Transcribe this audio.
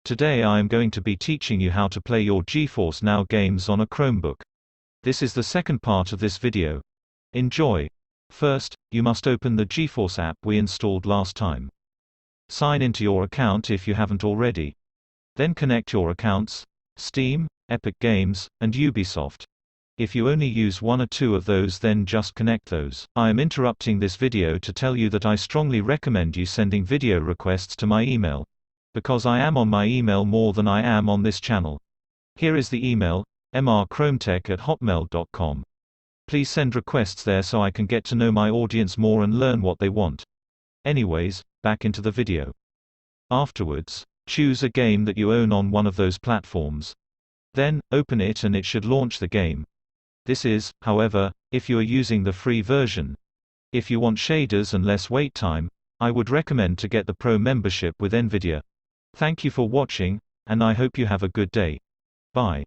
Today I am going to be teaching you how to play your GeForce Now games on a Chromebook. This is the second part of this video. Enjoy! First, you must open the GeForce app we installed last time. Sign into your account if you haven't already. Then connect your accounts, Steam, Epic Games, and Ubisoft. If you only use one or two of those, then just connect those. I am interrupting this video to tell you that I strongly recommend you sending video requests to my email, because I am on my email more than I am on this channel. Here is the email, mrchrometech@hotmail.com. Please send requests there so I can get to know my audience more and learn what they want. Anyways, back into the video. Afterwards, choose a game that you own on one of those platforms. Then, open it and it should launch the game. This is, however, if you are using the free version. If you want shaders and less wait time, I would recommend to get the Pro membership with NVIDIA. Thank you for watching, and I hope you have a good day. Bye.